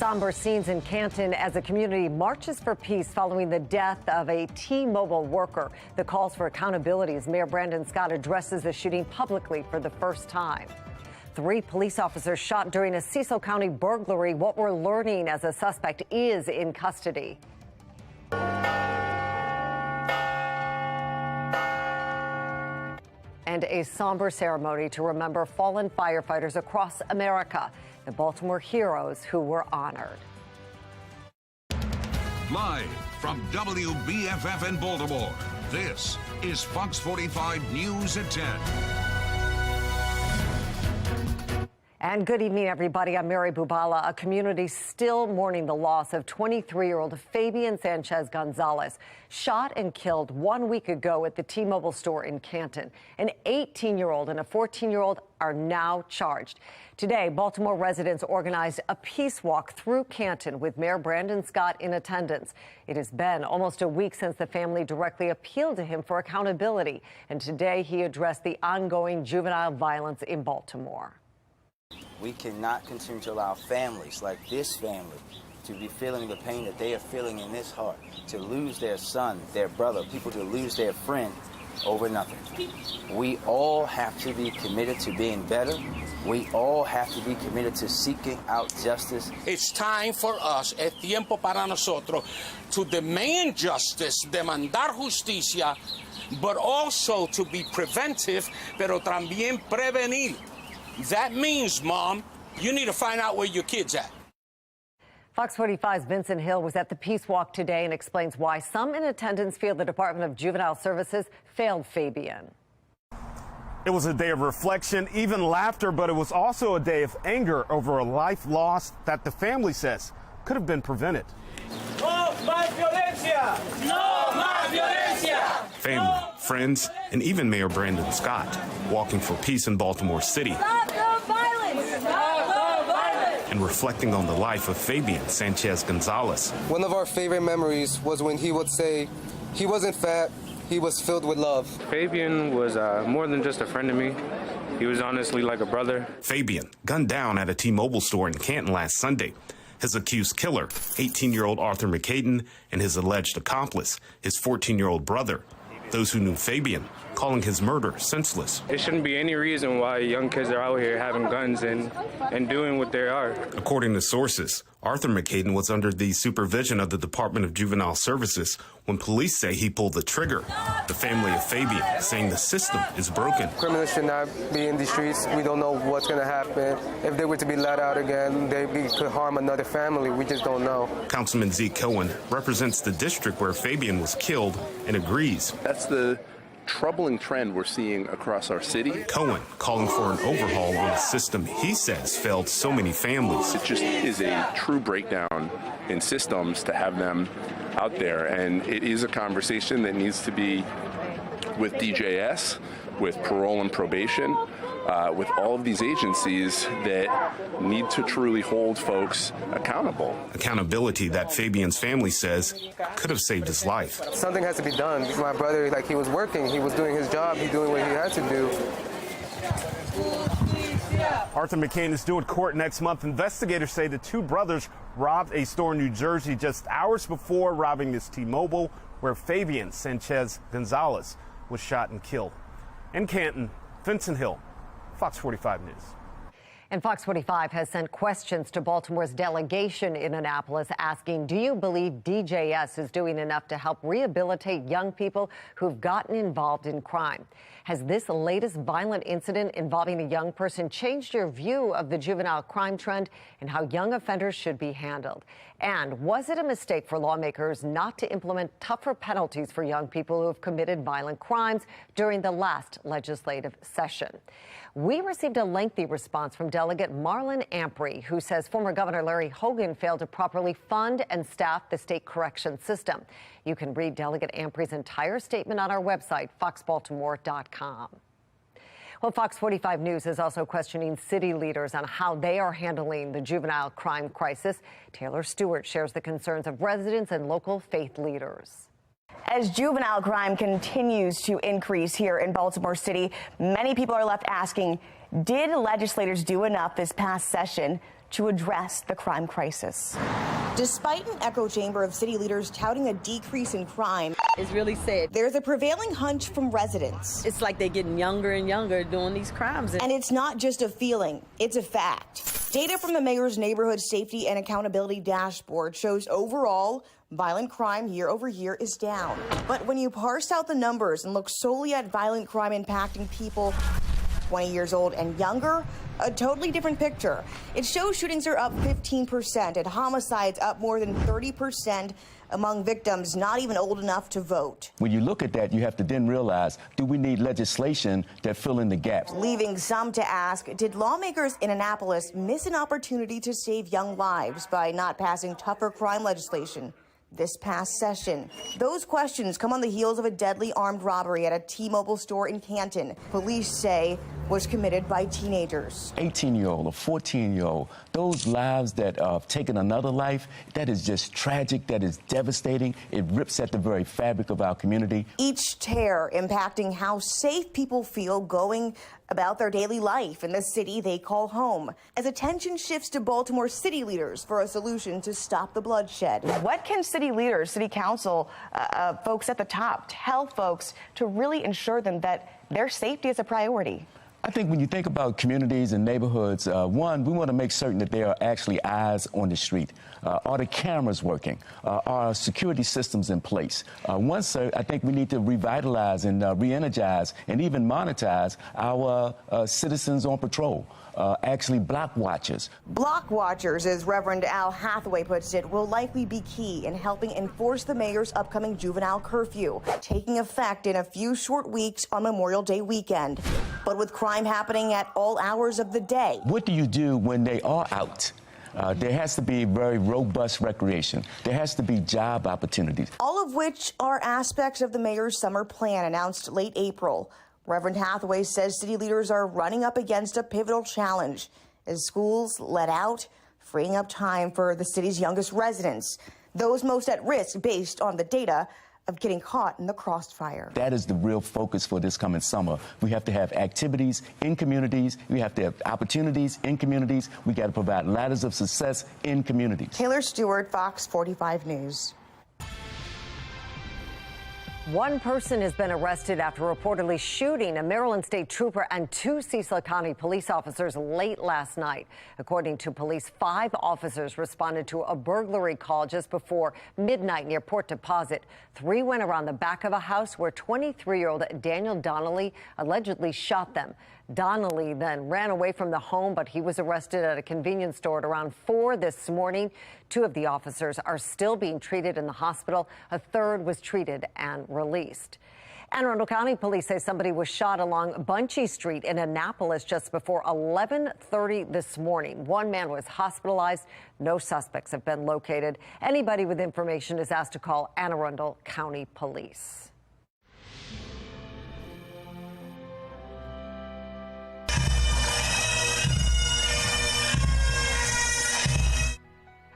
Somber scenes in Canton as the community marches for peace following the death of a T-Mobile worker. The calls for accountability as Mayor Brandon Scott addresses the shooting publicly for the first time. 3 police officers shot during a Cecil County burglary. What we're learning as a suspect is in custody. And a somber ceremony to remember fallen firefighters across America, the Baltimore heroes who were honored. Live from WBFF in Baltimore, this is Fox 45 News at 10. And good evening, everybody. I'm Mary Bubala. A community still mourning the loss of 23-year-old Fabian Sanchez Gonzalez, shot and killed 1 week ago at the T-Mobile store in Canton. An 18-year-old and a 14-year-old are now charged. Today, Baltimore residents organized a peace walk through Canton with Mayor Brandon Scott in attendance. It has been almost a week since the family directly appealed to him for accountability. And today he addressed the ongoing juvenile violence in Baltimore. We cannot continue to allow families like this family to be feeling the pain that they are feeling in this heart, to lose their son, their brother, people to lose their friend over nothing. We all have to be committed to being better. We all have to be committed to seeking out justice. It's time for us, es tiempo para nosotros, to demand justice, demandar justicia, but also to be preventive, pero también prevenir. That means, Mom, you need to find out where your kid's at. Fox 45's Vincent Hill was at the Peace Walk today and explains why some in attendance feel the Department of Juvenile Services failed Fabian. It was a day of reflection, even laughter, but it was also a day of anger over a life lost that the family says could have been prevented. No más violencia! No más violencia! Family, friends, and even Mayor Brandon Scott walking for peace in Baltimore City. Stop the violence! Stop the violence! And reflecting on the life of Fabian Sanchez Gonzalez. One of our favorite memories was when he would say he wasn't fat, he was filled with love. Fabian was more than just a friend to me. He was honestly like a brother. Fabian gunned down at a T-Mobile store in Canton last Sunday. His accused killer, 18-year-old Arthur McCaden, and his alleged accomplice, his 14-year-old brother. Those who knew Fabian calling his murder senseless. There shouldn't be any reason why young kids are out here having guns and doing what they are. According to sources, Arthur McCaden was under the supervision of the Department of Juvenile Services when police say he pulled the trigger. The family of Fabian saying the system is broken. Criminals should not be in the streets. We don't know what's going to happen. If they were to be let out again, they could harm another family. We just don't know. Councilman Zeke Cohen represents the district where Fabian was killed and agrees. That's the troubling trend we're seeing across our city. Cohen calling for an overhaul on a system he says failed so many families. It just is a true breakdown in systems to have them out there, and it is a conversation that needs to be with DJS, with parole and probation, with all of these agencies that need to truly hold folks accountable. Accountability that Fabian's family says could have saved his life. Something has to be done. My brother, he was working, he was doing his job, he doing what he had to do. Arthur McCain is due at court next month. Investigators say the 2 brothers robbed a store in New Jersey just hours before robbing this T-Mobile, where Fabian Sanchez Gonzalez was shot and killed. In Canton, Vincent Hill, Fox 45 News. And Fox 45 has sent questions to Baltimore's delegation in Annapolis asking, do you believe DJS is doing enough to help rehabilitate young people who've gotten involved in crime? Has this latest violent incident involving a young person changed your view of the juvenile crime trend and how young offenders should be handled? And was it a mistake for lawmakers not to implement tougher penalties for young people who have committed violent crimes during the last legislative session? We received a lengthy response from Delegate Marlon Ampry, who says former Governor Larry Hogan failed to properly fund and staff the state correction system. You can read Delegate Ampry's entire statement on our website, foxbaltimore.com. Well, Fox 45 News is also questioning city leaders on how they are handling the juvenile crime crisis. Taylor Stewart shares the concerns of residents and local faith leaders. As juvenile crime continues to increase here in Baltimore City, many people are left asking, did legislators do enough this past session to address the crime crisis? Despite an echo chamber of city leaders touting a decrease in crime, It's really sad. there's a prevailing hunch from residents. It's like they're getting younger and younger doing these crimes. And it's not just a feeling, it's a fact. Data from the mayor's neighborhood safety and accountability dashboard shows overall violent crime year over year is down. But when you parse out the numbers and look solely at violent crime impacting people 20 years old and younger, a totally different picture. It shows shootings are up 15% and homicides up more than 30% among victims not even old enough to vote. When you look at that, you have to then realize, do we need legislation that fill in the gaps? Leaving some to ask, did lawmakers in Annapolis miss an opportunity to save young lives by not passing tougher crime legislation this past session? Those questions come on the heels of a deadly armed robbery at a T-Mobile store in Canton. Police say was committed by teenagers. 18-year-old or 14-year-old, those lives that have taken another life, that is just tragic, that is devastating. It rips at the very fabric of our community. Each tear impacting how safe people feel going about their daily life in the city they call home, as attention shifts to Baltimore city leaders for a solution to stop the bloodshed. What can city leaders, city council, folks at the top tell folks to really ensure them that their safety is a priority? I think when you think about communities and neighborhoods, one, we want to make certain that there are actually eyes on the street. Are the cameras working? Are security systems in place? I think we need to revitalize and re-energize and even monetize our citizens on patrol. Actually block watchers. Block watchers, as Reverend Al Hathaway puts it, will likely be key in helping enforce the mayor's upcoming juvenile curfew, taking effect in a few short weeks on Memorial Day weekend. But with crime happening at all hours of the day. What do you do when they are out? There has to be very robust recreation. There has to be job opportunities. All of which are aspects of the mayor's summer plan announced late April. Reverend Hathaway says city leaders are running up against a pivotal challenge as schools let out, freeing up time for the city's youngest residents, those most at risk based on the data of getting caught in the crossfire. That is the real focus for this coming summer. We have to have activities in communities. We have to have opportunities in communities. We got to provide ladders of success in communities. Taylor Stewart, Fox 45 News. One person has been arrested after reportedly shooting a Maryland state trooper and two Cecil County police officers late last night. According to police, 5 officers responded to a burglary call just before midnight near Port Deposit. 3 went around the back of a house where 23-year-old Daniel Donnelly allegedly shot them. Donnelly then ran away from the home, but he was arrested at a convenience store at around 4 this morning. 2 of the officers are still being treated in the hospital. A third was treated and released. Anne Arundel County police say somebody was shot along Bunchy Street in Annapolis just before 11:30 this morning. 1 man was hospitalized. No suspects have been located. Anybody with information is asked to call Anne Arundel County Police.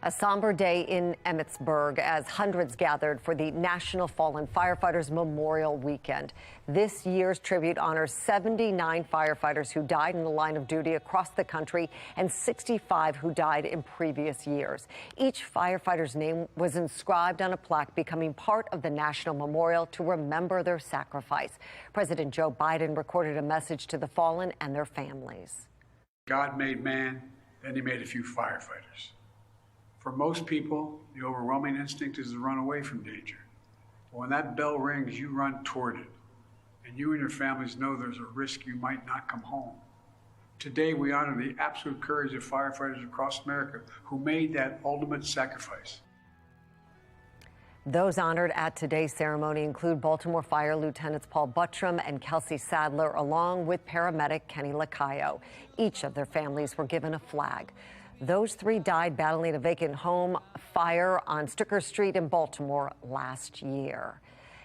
A somber day in Emmitsburg as hundreds gathered for the National Fallen Firefighters Memorial Weekend. This year's tribute honors 79 firefighters who died in the line of duty across the country and 65 who died in previous years. Each firefighter's name was inscribed on a plaque, becoming part of the National Memorial to remember their sacrifice. President Joe Biden recorded a message to the fallen and their families. God made man, then he made a few firefighters. For most people, the overwhelming instinct is to run away from danger. But when that bell rings, you run toward it. And you and your families know there's a risk you might not come home. Today, we honor the absolute courage of firefighters across America who made that ultimate sacrifice. Those honored at today's ceremony include Baltimore Fire Lieutenants Paul Buttram and Kelsey Sadler, along with paramedic Kenny Lacayo. Each of their families were given a flag. Those 3 died battling a vacant home fire on Stricker Street in Baltimore last year.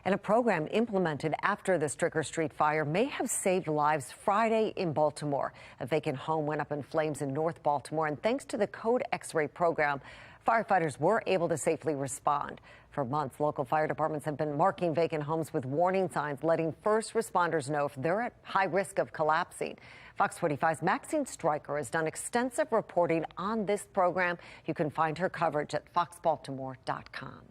And a program implemented after the Stricker Street fire may have saved lives Friday in Baltimore. A vacant home went up in flames in North Baltimore, and thanks to the Code X-ray program, Firefighters were able to safely respond. For months, local fire departments have been marking vacant homes with warning signs, letting first responders know if they're at high risk of collapsing. Fox 45's Maxine Stryker has done extensive reporting on this program. You can find her coverage at foxbaltimore.com.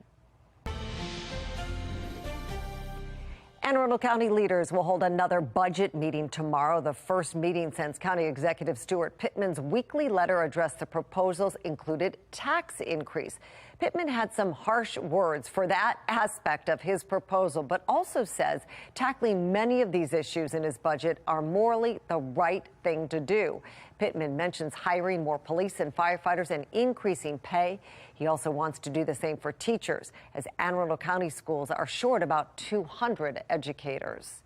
Anne Arundel County leaders will hold another budget meeting tomorrow, the first meeting since County Executive Stuart Pittman's weekly letter addressed the proposals included tax increase. Pittman had some harsh words for that aspect of his proposal, but also says tackling many of these issues in his budget are morally the right thing to do. Pittman mentions hiring more police and firefighters and increasing pay. He also wants to do the same for teachers, as Anne Arundel County schools are short about 200 educators.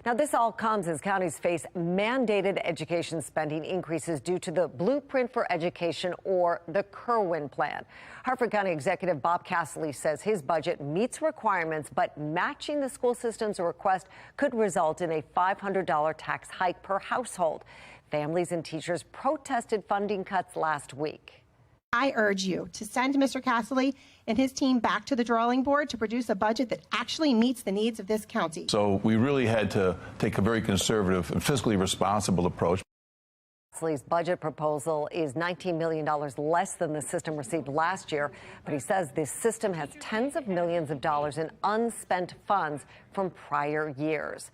Now, this all comes as counties face mandated education spending increases due to the Blueprint for Education, or the Kerwin Plan. Harford County Executive Bob Casserly says his budget meets requirements, but matching the school system's request could result in a $500 tax hike per household. Families and teachers protested funding cuts last week. I urge you to send Mr. Casserly and his team back to the drawing board to produce a budget that actually meets the needs of this county. So we really had to take a very conservative and fiscally responsible approach. Casserly's budget proposal is $19 million less than the system received last year, but he says this system has tens of millions of dollars in unspent funds from prior years.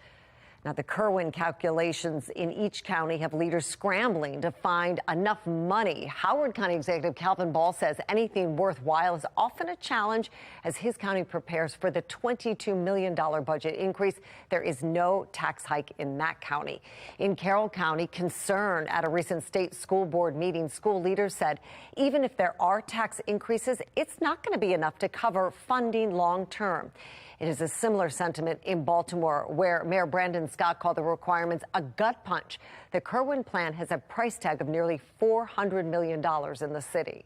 Now, the Kerwin calculations in each county have leaders scrambling to find enough money. Howard County Executive Calvin Ball says anything worthwhile is often a challenge as his county prepares for the $22 million budget increase. There is no tax hike in that county. In Carroll County, concern at a recent state school board meeting, school leaders said even if there are tax increases, it's not going to be enough to cover funding long term. It is a similar sentiment in Baltimore, where Mayor Brandon Scott called the requirements a gut punch. The Kerwin Plan has a price tag of nearly $400 million in the city.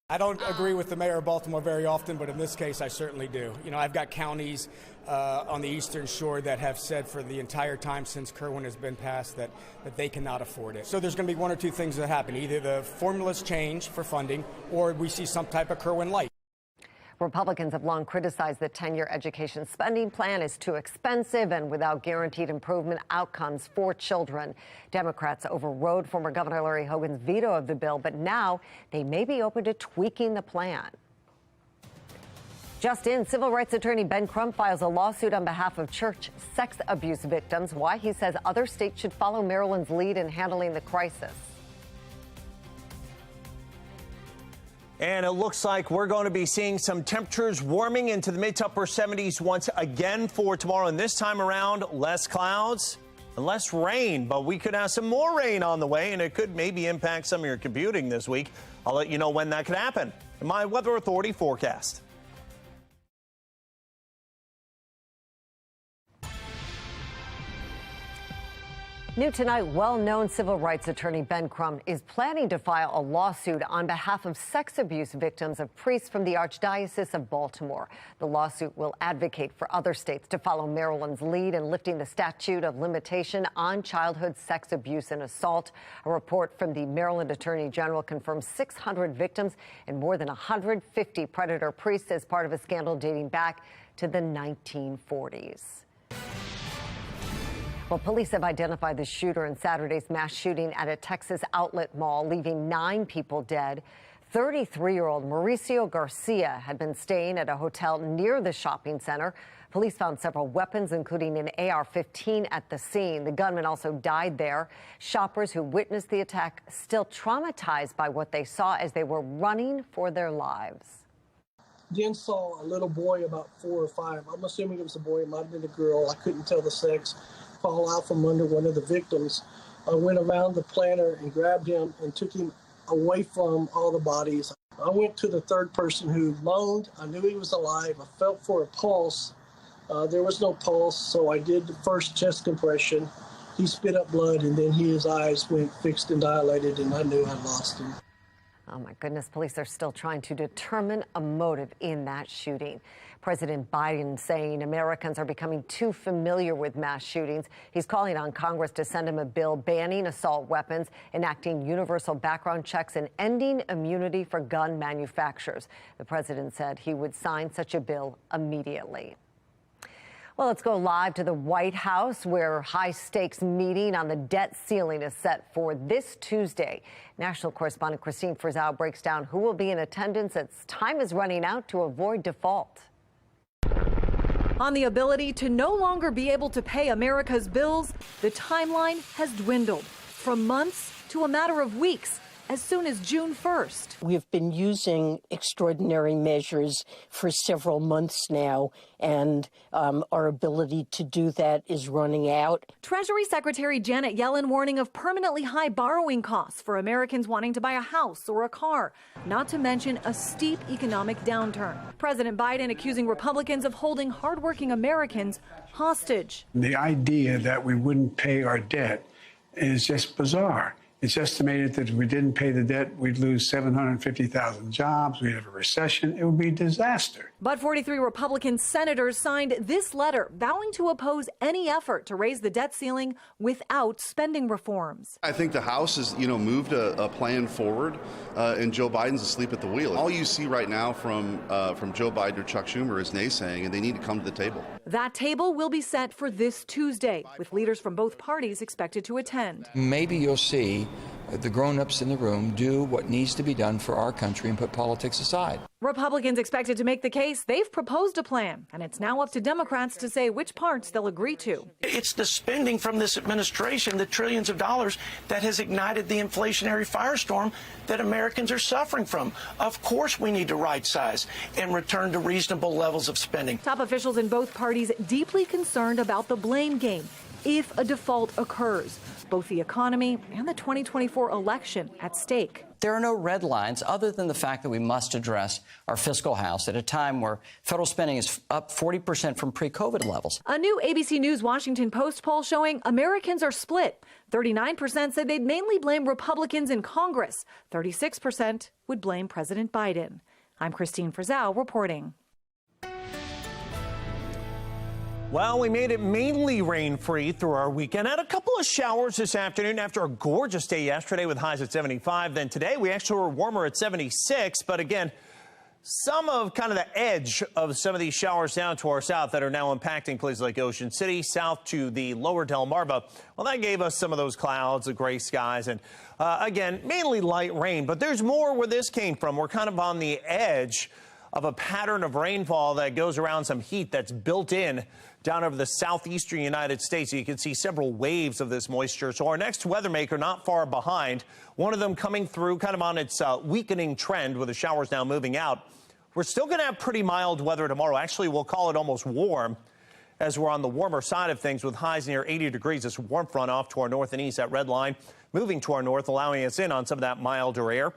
I don't agree with the mayor of Baltimore very often, but in this case, I certainly do. You know, I've got counties on the Eastern Shore that have said for the entire time since Kerwin has been passed that they cannot afford it. So there's going to be one or two things that happen. Either the formulas change for funding or we see some type of Kerwin light. Republicans have long criticized the 10-year education spending plan is too expensive and without guaranteed improvement outcomes for children. Democrats overrode former Governor Larry Hogan's veto of the bill, but now they may be open to tweaking the plan. Just in, civil rights attorney Ben Crump files a lawsuit on behalf of church sex abuse victims. Why? He says other states should follow Maryland's lead in handling the crisis. And it looks like we're going to be seeing some temperatures warming into the mid to upper 70s once again for tomorrow. And this time around, less clouds and less rain. But we could have some more rain on the way, and it could maybe impact some of your commuting this week. I'll let you know when that could happen in my Weather Authority forecast. New tonight, well-known civil rights attorney Ben Crump is planning to file a lawsuit on behalf of sex abuse victims of priests from the Archdiocese of Baltimore. The lawsuit will advocate for other states to follow Maryland's lead in lifting the statute of limitation on childhood sex abuse and assault. A report from the Maryland Attorney General confirms 600 victims and more than 150 predator priests as part of a scandal dating back to the 1940s. Well, police have identified the shooter in Saturday's mass shooting at a Texas outlet mall, leaving 9 people dead. 33-year-old Mauricio Garcia had been staying at a hotel near the shopping center. Police found several weapons, including an AR-15 at the scene. The gunman also died there. Shoppers who witnessed the attack still traumatized by what they saw as they were running for their lives. Then saw a little boy about 4 or 5. I'm assuming it was a boy. It might have been a girl. I couldn't tell the sex. Fall out from under one of the victims. I went around the planter and grabbed him and took him away from all the bodies. I went to the third person who moaned. I knew he was alive. I felt for a pulse. There was no pulse, so I did the first chest compression. He spit up blood, and then his eyes went fixed and dilated, and I knew I lost him. Oh, my goodness. Police are still trying to determine a motive in that shooting. President Biden saying Americans are becoming too familiar with mass shootings. He's calling on Congress to send him a bill banning assault weapons, enacting universal background checks, and ending immunity for gun manufacturers. The president said he would sign such a bill immediately. Well, let's go live to the White House, where high-stakes meeting on the debt ceiling is set for this Tuesday. National correspondent Christine Frizzell breaks down who will be in attendance as time is running out to avoid default. On the ability to no longer be able to pay America's bills, the timeline has dwindled from months to a matter of weeks, as soon as June 1st. We've been using extraordinary measures for several months now, and our ability to do that is running out. Treasury Secretary Janet Yellen warning of permanently high borrowing costs for Americans wanting to buy a house or a car, not to mention a steep economic downturn. President Biden accusing Republicans of holding hardworking Americans hostage. The idea that we wouldn't pay our debt is just bizarre. It's estimated that if we didn't pay the debt, we'd lose 750,000 jobs, we'd have a recession, it would be a disaster. But 43 Republican senators signed this letter vowing to oppose any effort to raise the debt ceiling without spending reforms. I think the House has, moved a plan forward, and Joe Biden's asleep at the wheel. All you see right now from Joe Biden or Chuck Schumer is naysaying, and they need to come to the table. That table will be set for this Tuesday, with leaders from both parties expected to attend. Maybe you'll see the grown-ups in the room do what needs to be done for our country and put politics aside. Republicans expected to make the case they've proposed a plan, and it's now up to Democrats to say which parts they'll agree to. It's the spending from this administration, the trillions of dollars, that has ignited the inflationary firestorm that Americans are suffering from. Of course we need to right size and return to reasonable levels of spending. Top officials in both parties deeply concerned about the blame game if a default occurs. Both the economy and the 2024 election at stake. There are no red lines other than the fact that we must address our fiscal house at a time where federal spending is up 40% from pre-COVID levels. A new ABC News Washington Post poll showing Americans are split. 39% said they'd mainly blame Republicans in Congress. 36% would blame President Biden. I'm Christine Frizzell reporting. Well, we made it mainly rain-free through our weekend. Had a couple of showers this afternoon after a gorgeous day yesterday with highs at 75. Then today we actually were warmer at 76. But again, some of kind of the edge of some of these showers down to our south that are now impacting places like Ocean City, south to the lower Delmarva. Well, that gave us some of those clouds, the gray skies, and again, mainly light rain. But there's more where this came from. We're kind of on the edge of a pattern of rainfall that goes around some heat that's built in down over the southeastern United States. You can see several waves of this moisture. So our next weather maker not far behind, one of them coming through kind of on its weakening trend with the showers now moving out. We're still going to have pretty mild weather tomorrow. Actually, we'll call it almost warm as we're on the warmer side of things with highs near 80 degrees. This warm front off to our north and east, that red line moving to our north, allowing us in on some of that milder air.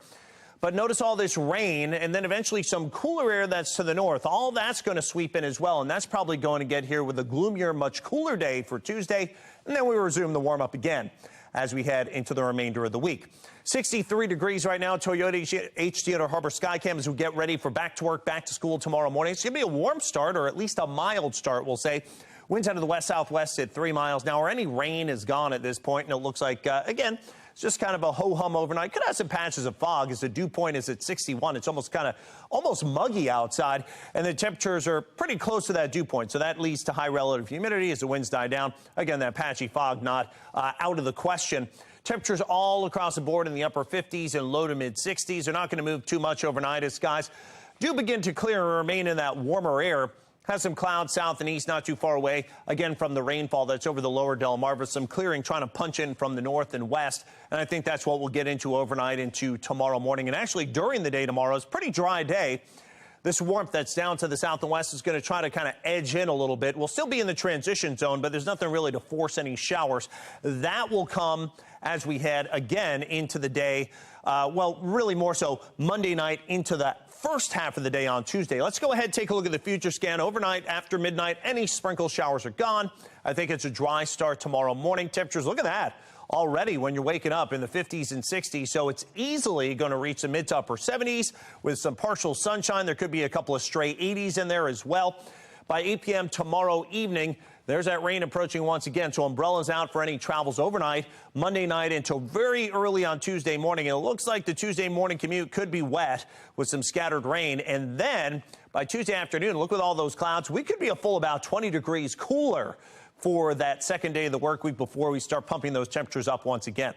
But notice all this rain and then eventually some cooler air that's to the north. All that's going to sweep in as well. And that's probably going to get here with a gloomier, much cooler day for Tuesday. And then we resume the warm up again as we head into the remainder of the week. 63 degrees right now. Toyota HD at our Harbor Skycam as we get ready for back to work, back to school tomorrow morning. It's going to be a warm start, or at least a mild start, we'll say. Winds out of the west-southwest at 3 miles an hour. Any rain is gone at this point, and it looks like, again, it's just kind of a ho-hum overnight. Could have some patches of fog as the dew point is at 61. It's almost muggy outside, and the temperatures are pretty close to that dew point. So that leads to high relative humidity as the winds die down. Again, that patchy fog not out of the question. Temperatures all across the board in the upper 50s and low to mid 60s. They're not going to move too much overnight as skies do begin to clear and remain in that warmer air. Has some clouds south and east not too far away, again, from the rainfall that's over the lower Delmarva. Some clearing trying to punch in from the north and west. And I think that's what we'll get into overnight into tomorrow morning. And actually, during the day tomorrow, it's a pretty dry day. This warmth that's down to the south and west is going to try to kind of edge in a little bit. We'll still be in the transition zone, but there's nothing really to force any showers. That will come as we head again into the day. Well, really more so Monday night into the first half of the day on Tuesday. Let's go ahead and take a look at the future scan. Overnight, after midnight, any sprinkle showers are gone. I think it's a dry start tomorrow morning. Temperatures, look at that, already when you're waking up in the 50s and 60s. So it's easily going to reach the mid to upper 70s with some partial sunshine. There could be a couple of stray 80s in there as well. By 8 p.m. tomorrow evening, there's that rain approaching once again, so umbrellas out for any travels overnight, Monday night until very early on Tuesday morning. And it looks like the Tuesday morning commute could be wet with some scattered rain. And then by Tuesday afternoon, look with all those clouds, we could be a full about 20 degrees cooler for that second day of the work week before we start pumping those temperatures up once again.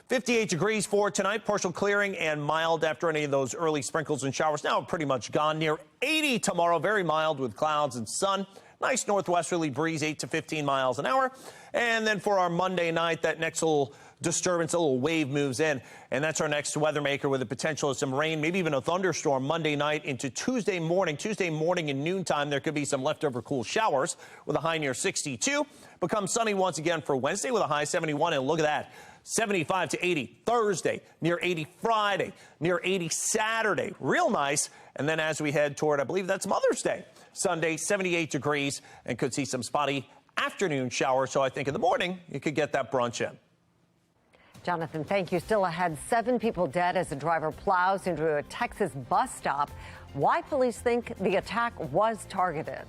58 degrees for tonight, partial clearing and mild after any of those early sprinkles and showers. Now pretty much gone. Near 80 tomorrow, very mild with clouds and sun. Nice northwesterly breeze, 8 to 15 miles an hour. And then for our Monday night, that next little disturbance, a little wave moves in. And that's our next weather maker with the potential of some rain, maybe even a thunderstorm Monday night into Tuesday morning. Tuesday morning and noontime, there could be some leftover cool showers with a high near 62. Becomes sunny once again for Wednesday with a high 71. And look at that. 75 to 80 Thursday, near 80 Friday, near 80 Saturday. Real nice. And then as we head toward, I believe that's Mother's Day, Sunday, 78 degrees, and could see some spotty afternoon showers. So I think in the morning, you could get that brunch in. Jonathan, thank you. Still ahead, 7 people dead as a driver plows into a Texas bus stop. Why police think the attack was targeted.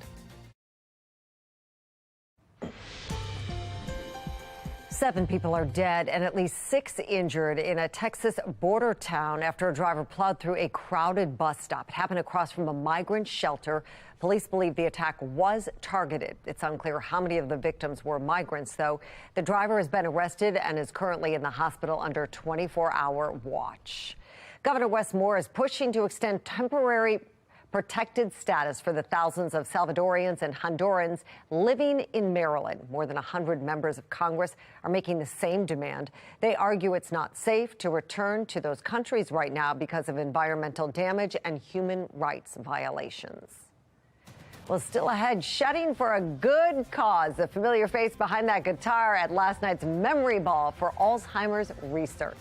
7 people are dead and at least 6 injured in a Texas border town after a driver plowed through a crowded bus stop. It happened across from a migrant shelter. Police believe the attack was targeted. It's unclear how many of the victims were migrants, though. The driver has been arrested and is currently in the hospital under 24-hour watch. Governor Wes Moore is pushing to extend temporary protected status for the thousands of Salvadorians and Hondurans living in Maryland. More than 100 members of Congress are making the same demand. They argue it's not safe to return to those countries right now because of environmental damage and human rights violations. Well, still ahead, shutting for a good cause. The familiar face behind that guitar at last night's Memory Ball for Alzheimer's research.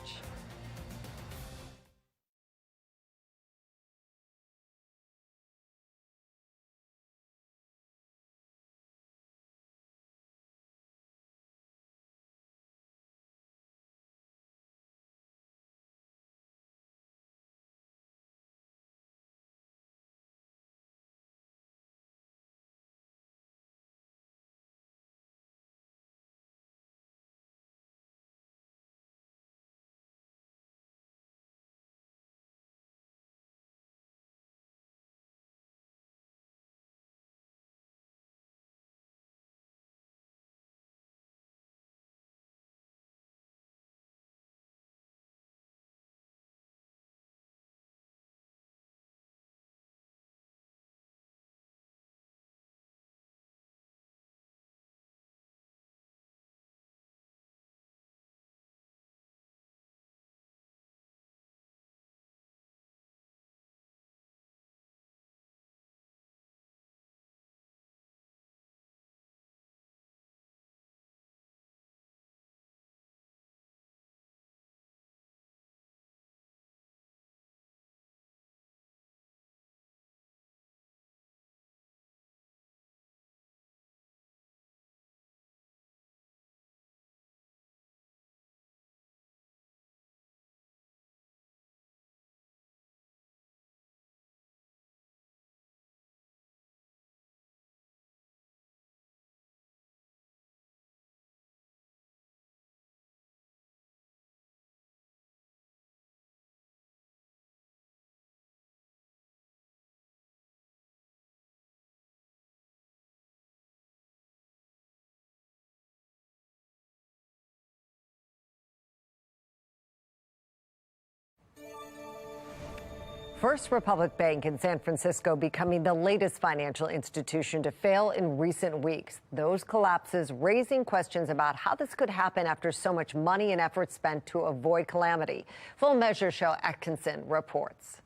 First Republic Bank in San Francisco becoming the latest financial institution to fail in recent weeks. Those collapses raising questions about how this could happen after so much money and effort spent to avoid calamity. Full Measure Show Atkinson reports.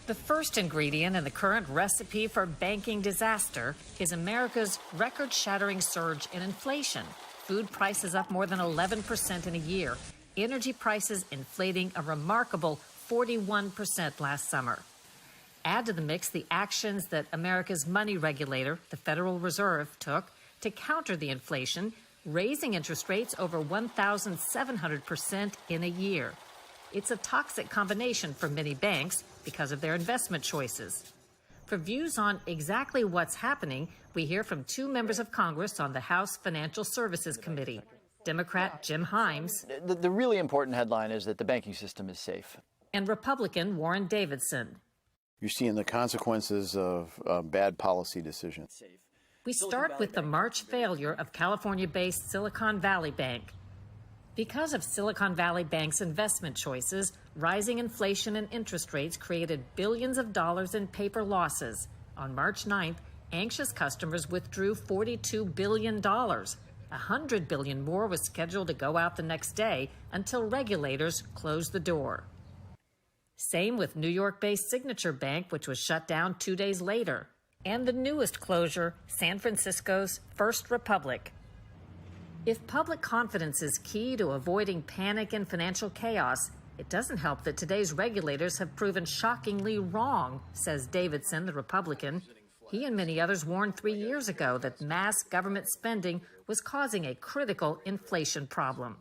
The first ingredient in the current recipe for banking disaster is America's record-shattering surge in inflation. Food prices up more than 11% in a year. Energy prices inflating a remarkable 41% last summer. Add to the mix the actions that America's money regulator, the Federal Reserve, took to counter the inflation, raising interest rates over 1,700% in a year. It's a toxic combination for many banks because of their investment choices. For views on exactly what's happening, we hear from two members of Congress on the House Financial Services Committee, Democrat Jim Himes. The really important headline is that the banking system is safe. And Republican Warren Davidson. You're seeing the consequences of bad policy decisions. We start with the March failure of California-based Silicon Valley Bank. Because of Silicon Valley Bank's investment choices, rising inflation and interest rates created billions of dollars in paper losses. On March 9th, anxious customers withdrew $42 billion. $100 billion more was scheduled to go out the next day until regulators closed the door. Same with New York-based Signature Bank, which was shut down 2 days later. And the newest closure, San Francisco's First Republic. If public confidence is key to avoiding panic and financial chaos, it doesn't help that today's regulators have proven shockingly wrong, says Davidson, the Republican. He and many others warned 3 years ago that mass government spending was causing a critical inflation problem.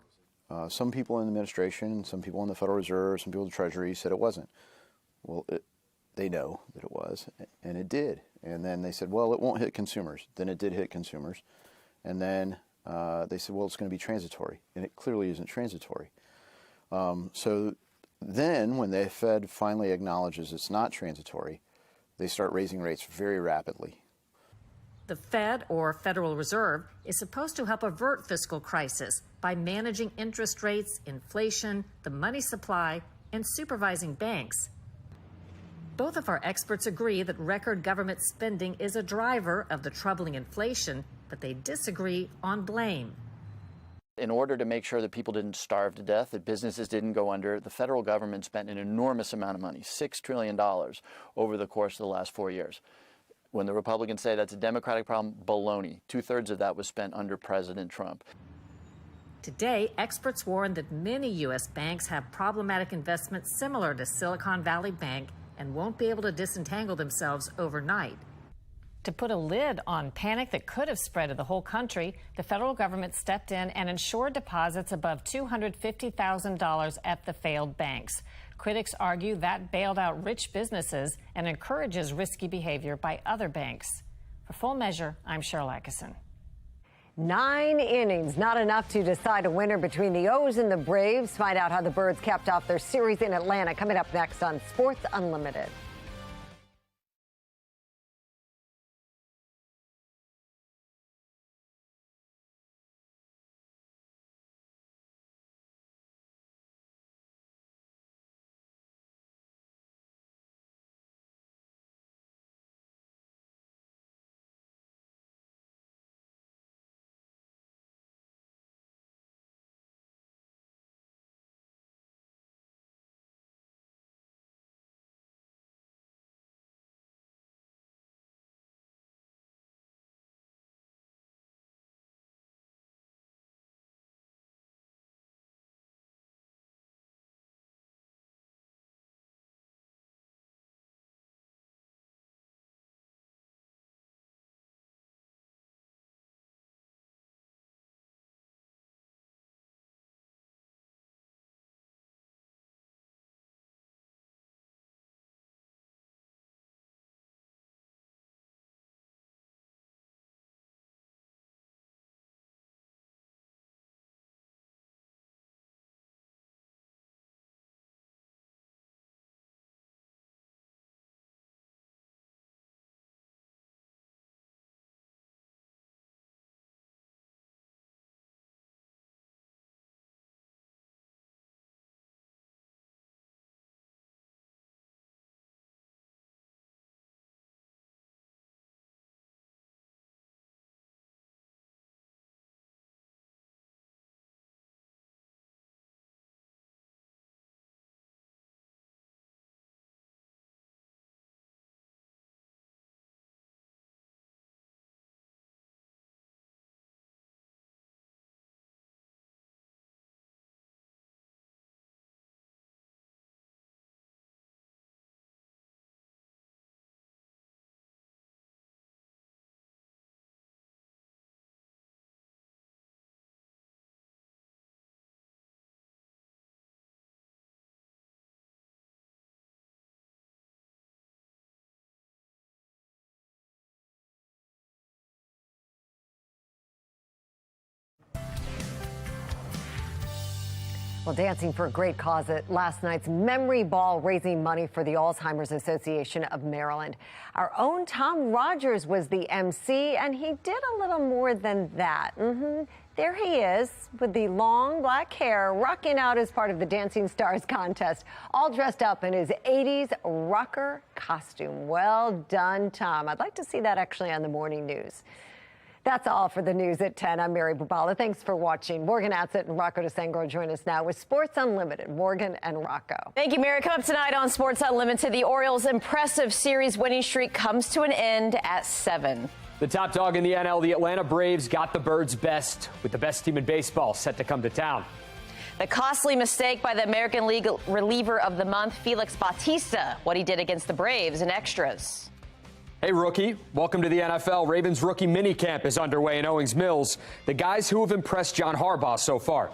Some people in the administration, some people in the Federal Reserve, some people in the Treasury said it wasn't. Well, they know that it was, and it did. And then they said, well, it won't hit consumers. Then it did hit consumers. And then they said, well, it's going to be transitory. And it clearly isn't transitory. So then when the Fed finally acknowledges it's not transitory, they start raising rates very rapidly. The Fed, or Federal Reserve, is supposed to help avert fiscal crisis by managing interest rates, inflation, the money supply, and supervising banks. Both of our experts agree that record government spending is a driver of the troubling inflation, but they disagree on blame. In order to make sure that people didn't starve to death, that businesses didn't go under, the federal government spent an enormous amount of money, $6 trillion over the course of the last 4 years. When the Republicans say that's a Democratic problem, baloney. 2/3 of that was spent under President Trump. Today, experts warn that many U.S. banks have problematic investments similar to Silicon Valley Bank and won't be able to disentangle themselves overnight. To put a lid on panic that could have spread to the whole country, the federal government stepped in and insured deposits above $250,000 at the failed banks. Critics argue that bailed out rich businesses and encourages risky behavior by other banks. For Full Measure, I'm Cheryl Atkinson. 9 innings, not enough to decide a winner between the O's and the Braves. Find out how the Birds capped off their series in Atlanta coming up next on Sports Unlimited. Well, dancing for a great cause at last night's Memory Ball, raising money for the Alzheimer's Association of Maryland. Our own Tom Rogers was the MC, and he did a little more than that. There he is with the long black hair, rocking out as part of the Dancing Stars contest, all dressed up in his 80s rocker costume. Well done, Tom. I'd like to see that actually on the morning news. That's all for the news at 10. I'm Mary Bubala. Thanks for watching. Morgan Atzett and Rocco DeSangro join us now with Sports Unlimited. Morgan and Rocco. Thank you, Mary. Come up tonight on Sports Unlimited. The Orioles' impressive series winning streak comes to an end at 7. The top dog in the NL, the Atlanta Braves, got the Birds' best, with the best team in baseball set to come to town. The costly mistake by the American League reliever of the month, Felix Bautista, what he did against the Braves in extras. Hey, rookie. Welcome to the NFL. Ravens rookie minicamp is underway in Owings Mills. The guys who have impressed John Harbaugh so far.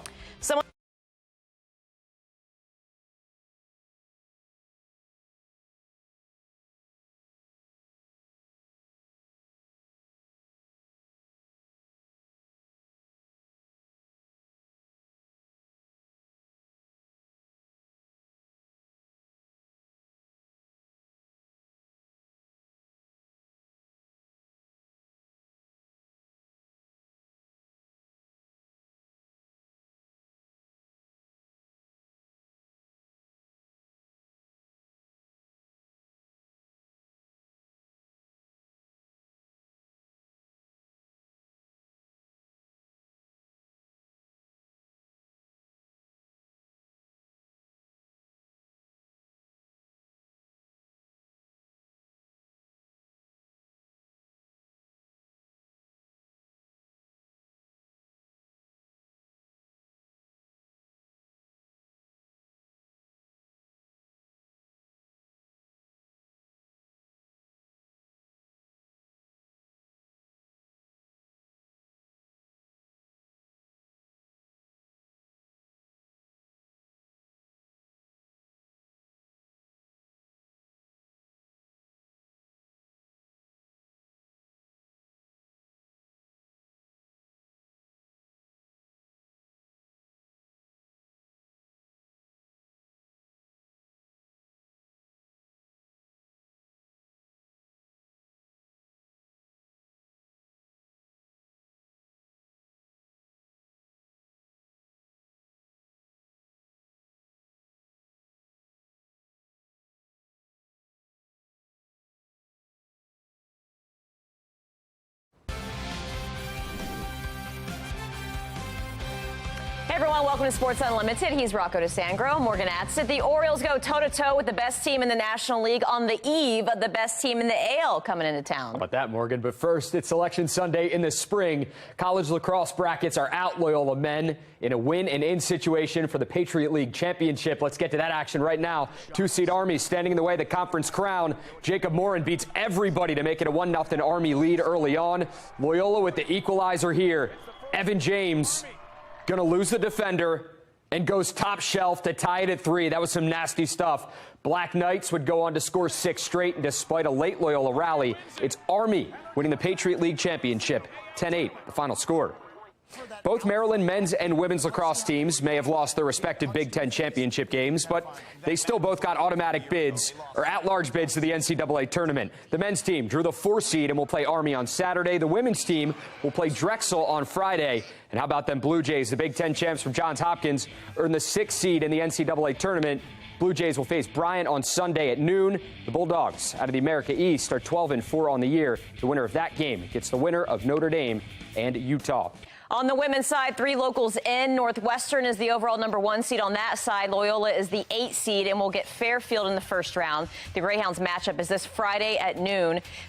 Hey everyone, welcome to Sports Unlimited. He's Rocco DeSangro, Morgan Atzett. The Orioles go toe-to-toe with the best team in the National League on the eve of the best team in the AL coming into town. How about that, Morgan? But first, it's Selection Sunday in the spring. College lacrosse brackets are out. Loyola men in a win and in situation for the Patriot League Championship. Let's get to that action right now. 2-seed Army standing in the way of the conference crown. Jacob Morin beats everybody to make it a 1-0 Army lead early on. Loyola with the equalizer here. Evan James going to lose the defender and goes top shelf to tie it at 3. That was some nasty stuff. Black Knights would go on to score 6 straight, and despite a late Loyola rally, it's Army winning the Patriot League Championship, 10-8, the final score. Both Maryland men's and women's lacrosse teams may have lost their respective Big Ten championship games, but they still both got automatic bids, or at-large bids to the NCAA tournament. The men's team drew the 4 seed and will play Army on Saturday. The women's team will play Drexel on Friday. And how about them Blue Jays? The Big Ten champs from Johns Hopkins earned the 6th seed in the NCAA tournament. Blue Jays will face Bryant on Sunday at noon. The Bulldogs out of the America East are 12-4 on the year. The winner of that game gets the winner of Notre Dame and Utah. On the women's side, 3 locals in. Northwestern is the overall #1 seed on that side. Loyola is the 8th seed and will get Fairfield in the first round. The Greyhounds matchup is this Friday at noon.